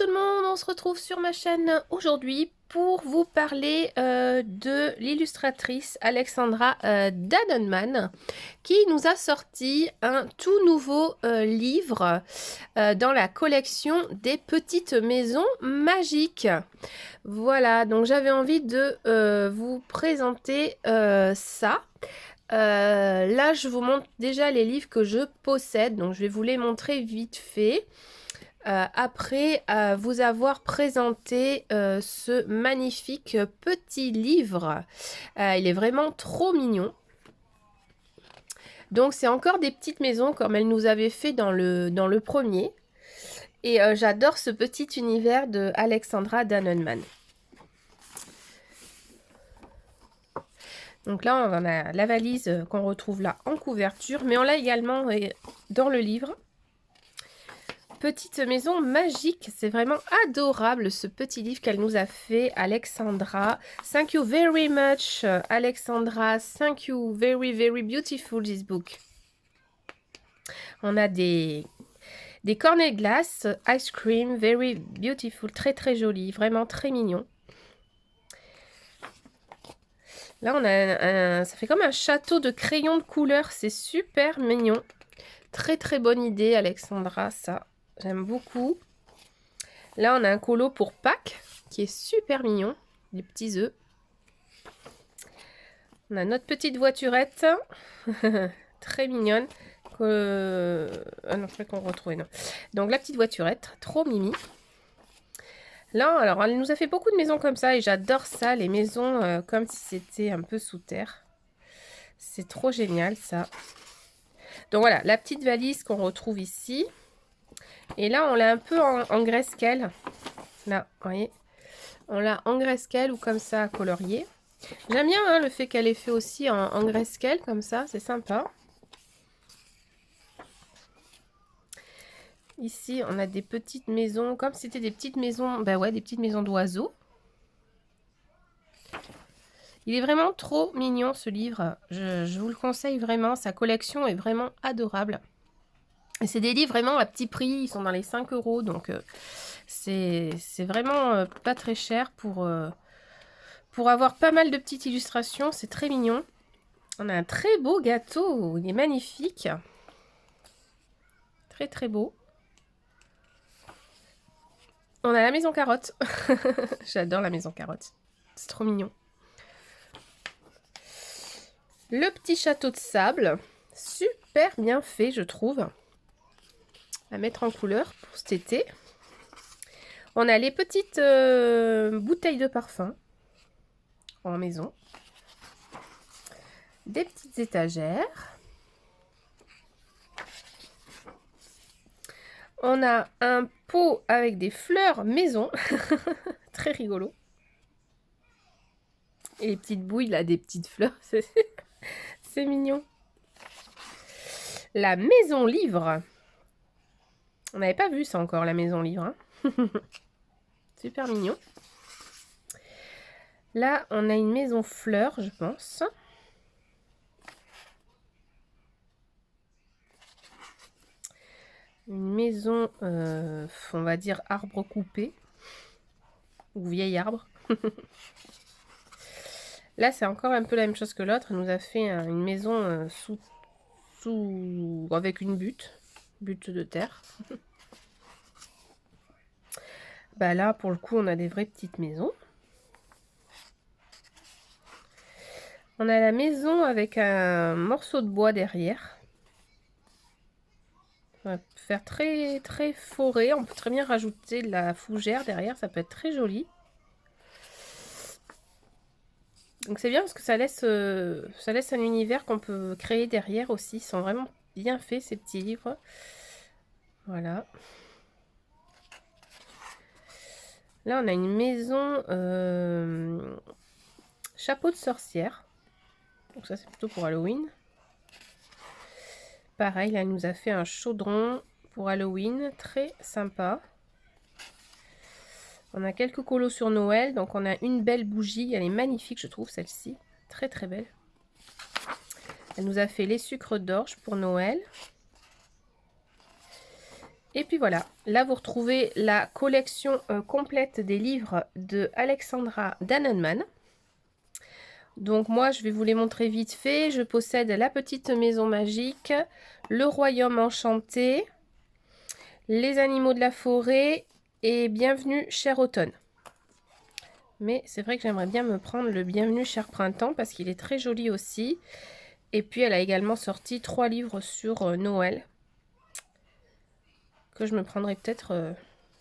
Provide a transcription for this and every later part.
tout le monde, on se retrouve sur ma chaîne aujourd'hui pour vous parler de l'illustratrice Alexandra Dannenmann qui nous a sorti un tout nouveau livre dans la collection des petites maisons magiques. Voilà, donc j'avais envie de vous présenter ça. Là, je vous montre déjà les livres que je possède, donc je vais vous les montrer vite fait. Après vous avoir présenté ce magnifique petit livre. Il est vraiment trop mignon. Donc c'est encore des petites maisons comme elle nous avait fait dans le premier. Et j'adore ce petit univers de Alexandra Dannenmann. Donc là on a la valise qu'on retrouve là en couverture, mais on l'a également dans le livre. Petite maison magique, c'est vraiment adorable ce petit livre qu'elle nous a fait, Alexandra. Thank you very much, Alexandra. Thank you very, very beautiful this book. On a des cornets de glace, ice cream, very beautiful, très très joli, vraiment très mignon. Là, on a ça fait comme un château de crayons de couleur, c'est super mignon. Très très bonne idée, Alexandra, ça. J'aime beaucoup. Là, on a un colo pour Pâques qui est super mignon. Des petits œufs. On a notre petite voiturette. Très mignonne. Ah non, je crois qu'on retrouve. Non. Donc, la petite voiturette. Trop mimi. Là, alors, elle nous a fait beaucoup de maisons comme ça. Et j'adore ça. Les maisons comme si c'était un peu sous terre. C'est trop génial, ça. Donc, voilà. La petite valise qu'on retrouve ici. Et là, on l'a un peu en graisse-quelle. Là, vous voyez. On l'a en graisse-quelle ou comme ça, colorié. J'aime bien hein, le fait qu'elle ait fait aussi en graisse-quelle, comme ça. C'est sympa. Ici, on a des petites maisons. Comme si c'était des petites maisons. Ben ouais, des petites maisons d'oiseaux. Il est vraiment trop mignon, ce livre. Je vous le conseille vraiment. Sa collection est vraiment adorable. Et c'est des livres vraiment à petit prix, ils sont dans les 5 €, donc c'est vraiment pas très cher pour avoir pas mal de petites illustrations, c'est très mignon. On a un très beau gâteau, il est magnifique. Très très beau. On a la maison carotte. J'adore la maison carotte, c'est trop mignon. Le petit château de sable, super bien fait je trouve. À mettre en couleur pour cet été. On a les petites bouteilles de parfum en maison. Des petites étagères. On a un pot avec des fleurs maison. Très rigolo. Et les petites bouilles là, des petites fleurs. C'est mignon. La maison livre. On n'avait pas vu ça encore, la maison livre. Hein. Super mignon. Là, on a une maison fleur, je pense. Une maison, on va dire arbre coupé. Ou vieil arbre. Là, c'est encore un peu la même chose que l'autre. Elle nous a fait une maison avec une butte de terre. Bah là, pour le coup, on a des vraies petites maisons. On a la maison avec un morceau de bois derrière. On va faire très très forêt. On peut très bien rajouter de la fougère derrière. Ça peut être très joli. Donc c'est bien parce que ça laisse un univers qu'on peut créer derrière aussi. Ils sont vraiment bien faits ces petits livres. Voilà. Là on a une maison chapeau de sorcière. Donc ça c'est plutôt pour Halloween. Pareil, là elle nous a fait un chaudron pour Halloween. Très sympa. On a quelques colos sur Noël. Donc on a une belle bougie. Elle est magnifique je trouve celle-ci. Très très belle. Elle nous a fait les sucres d'orge pour Noël. Et puis voilà, là vous retrouvez la collection complète des livres de Alexandra Dannenmann. Donc moi je vais vous les montrer vite fait. Je possède La Petite Maison Magique, Le Royaume Enchanté, Les Animaux de la Forêt et Bienvenue cher Automne. Mais c'est vrai que j'aimerais bien me prendre le Bienvenue cher Printemps parce qu'il est très joli aussi. Et puis elle a également sorti 3 livres sur Noël que je me prendrai peut-être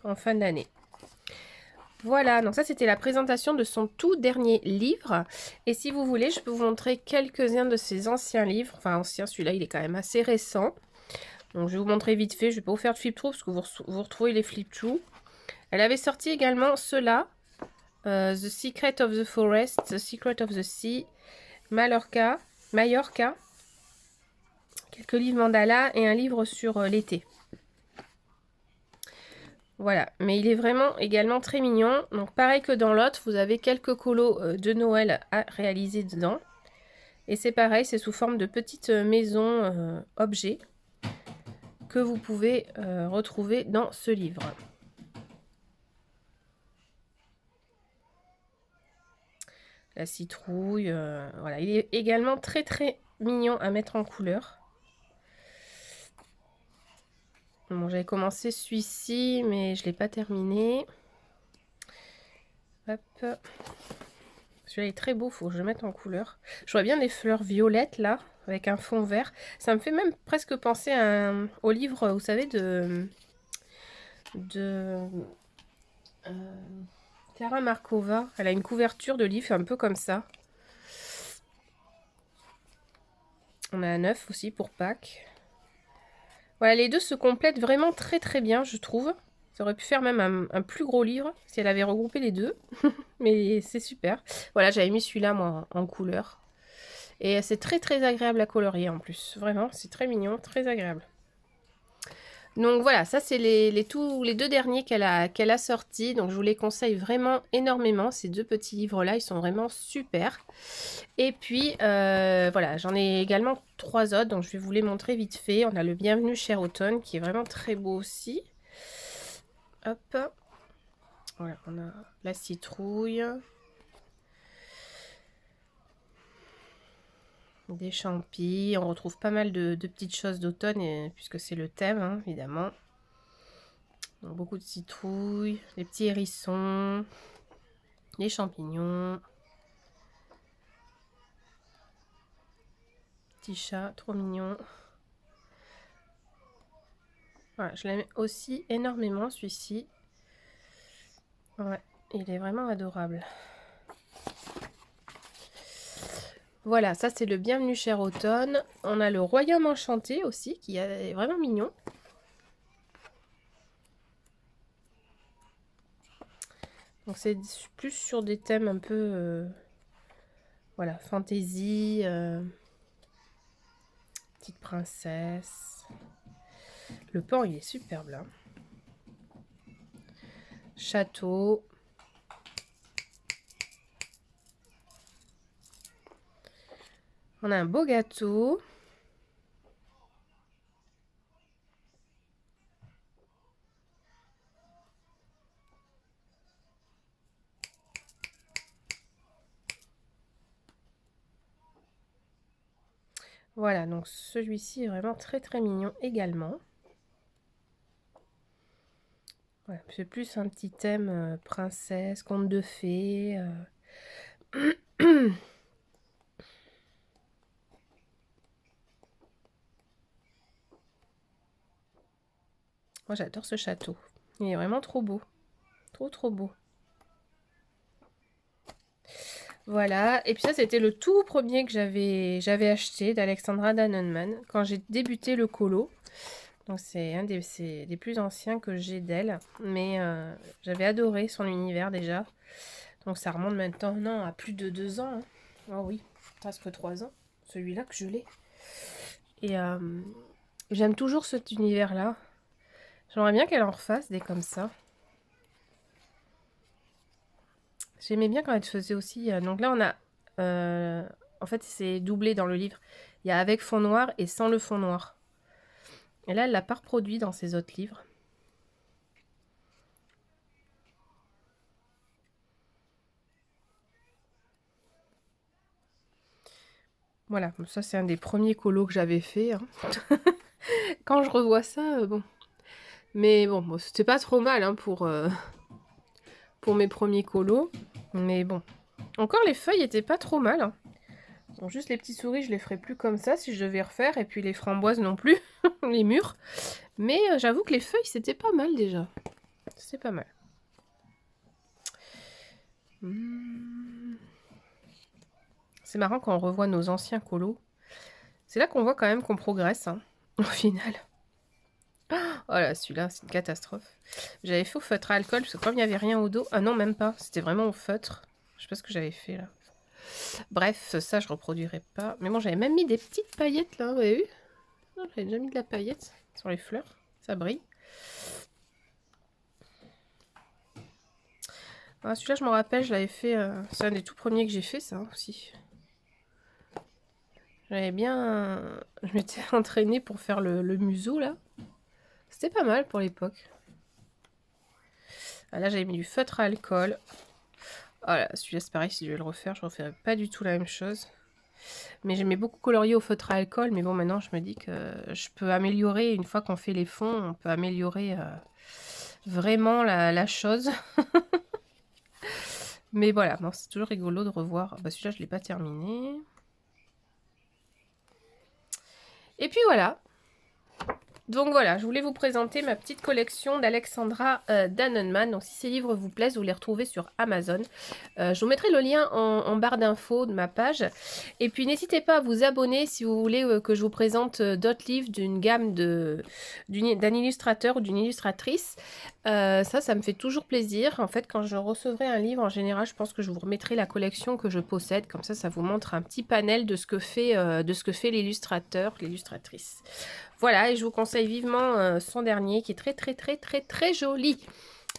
en fin d'année. Voilà, donc ça c'était la présentation de son tout dernier livre. Et si vous voulez, je peux vous montrer quelques-uns de ses anciens livres. Enfin ancien, celui-là il est quand même assez récent. Donc je vais vous montrer vite fait, je ne vais pas vous faire de flip-through parce que vous retrouvez les flip-through. Elle avait sorti également ceux-là. The Secret of the Forest, The Secret of the Sea, Mallorca, quelques livres mandala et un livre sur l'été. Voilà, mais il est vraiment également très mignon. Donc pareil que dans l'autre, vous avez quelques colos de Noël à réaliser dedans. Et c'est pareil, c'est sous forme de petites maisons objets que vous pouvez retrouver dans ce livre. La citrouille, voilà, il est également très très mignon à mettre en couleur. Bon, j'avais commencé celui-ci, mais je ne l'ai pas terminé. Hop. Celui-là est très beau, il faut que je le mette en couleur. Je vois bien des fleurs violettes là, avec un fond vert. Ça me fait même presque penser au livre, vous savez, de Clara Markova. Elle a une couverture de livre un peu comme ça. On a un œuf aussi pour Pâques. Voilà, les deux se complètent vraiment très très bien, je trouve. Ça aurait pu faire même un plus gros livre si elle avait regroupé les deux. Mais c'est super. Voilà, j'avais mis celui-là, moi, en couleur. Et c'est très très agréable à colorier en plus. Vraiment, c'est très mignon, très agréable. Donc voilà, ça c'est les deux derniers qu'elle a sortis. Donc je vous les conseille vraiment énormément. Ces deux petits livres-là, ils sont vraiment super. Et puis voilà, j'en ai également 3 autres. Donc je vais vous les montrer vite fait. On a le Bienvenue cher Automne qui est vraiment très beau aussi. Hop. Voilà, on a la citrouille. Des champis, on retrouve pas mal de petites choses d'automne puisque c'est le thème hein, évidemment. Donc, beaucoup de citrouilles, des petits hérissons, des champignons, petit chat, trop mignon. Voilà, je l'aime aussi énormément celui-ci. Ouais, il est vraiment adorable. Voilà, ça c'est le Bienvenue cher Automne. On a le Royaume Enchanté aussi, qui est vraiment mignon. Donc c'est plus sur des thèmes un peu... voilà, fantasy, petite princesse. Le pan, il est superbe là. Château. On a un beau gâteau. Voilà, donc celui-ci est vraiment très très mignon également. Voilà, c'est plus un petit thème princesse, conte de fées. Moi j'adore ce château. Il est vraiment trop beau. Trop trop beau. Voilà, et puis ça c'était le tout premier que j'avais acheté d'Alexandra Dannenmann quand j'ai débuté le colo. Donc c'est un des plus anciens que j'ai d'elle, mais j'avais adoré son univers déjà. Donc ça remonte maintenant à plus de 2 ans. Hein. Oh oui, presque 3 ans, celui-là que je l'ai. Et j'aime toujours cet univers-là. J'aimerais bien qu'elle en refasse des comme ça. J'aimais bien quand elle faisait aussi... donc là, on a... en fait, c'est doublé dans le livre. Il y a avec fond noir et sans le fond noir. Et là, elle l'a pas reproduit dans ses autres livres. Voilà, ça c'est un des premiers colos que j'avais fait. Hein. Quand je revois ça, bon. Mais bon, c'était pas trop mal hein, pour mes premiers colos. Mais bon. Encore les feuilles étaient pas trop mal. Hein. Bon, juste les petits souris, je les ferai plus comme ça si je devais refaire. Et puis les framboises non plus, les mûres. Mais j'avoue que les feuilles, c'était pas mal déjà. C'est pas mal. C'est marrant quand on revoit nos anciens colos. C'est là qu'on voit quand même qu'on progresse, hein, au final. Oh là, celui-là, c'est une catastrophe. J'avais fait au feutre à alcool, parce que comme il n'y avait rien au dos... Ah non, même pas. C'était vraiment au feutre. Je sais pas ce que j'avais fait, là. Bref, ça, je reproduirai pas. Mais bon, j'avais même mis des petites paillettes, là, vous avez vu? J'avais déjà mis de la paillette sur les fleurs. Ça brille. Ah, celui-là, je me rappelle, je l'avais fait... c'est un des tout premiers que j'ai fait, ça, aussi. J'avais bien... Je m'étais entraînée pour faire le museau, là. C'était pas mal pour l'époque. Ah, là, j'avais mis du feutre à alcool. Voilà, celui-là, c'est pareil, si je vais le refaire, je ne referai pas du tout la même chose. Mais j'aimais beaucoup colorier au feutre à alcool, mais bon, maintenant, je me dis que je peux améliorer, une fois qu'on fait les fonds, on peut améliorer vraiment la chose. Mais voilà, bon, c'est toujours rigolo de revoir. Bah, celui-là, je ne l'ai pas terminé. Et puis voilà. Donc voilà, je voulais vous présenter ma petite collection d'Alexandra Dannenmann. Donc si ces livres vous plaisent, vous les retrouvez sur Amazon. Je vous mettrai le lien en barre d'infos de ma page. Et puis n'hésitez pas à vous abonner si vous voulez que je vous présente d'autres livres d'une gamme d'un illustrateur ou d'une illustratrice. Ça me fait toujours plaisir. En fait, quand je recevrai un livre, en général, je pense que je vous remettrai la collection que je possède. Comme ça vous montre un petit panel de ce que fait l'illustrateur, l'illustratrice. Voilà, et je vous conseille vivement son dernier qui est très joli.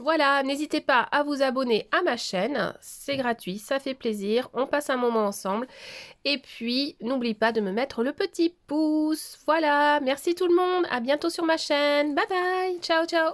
Voilà, n'hésitez pas à vous abonner à ma chaîne, c'est gratuit, ça fait plaisir, on passe un moment ensemble. Et puis, n'oublie pas de me mettre le petit pouce. Voilà, merci tout le monde, à bientôt sur ma chaîne. Bye bye, ciao ciao.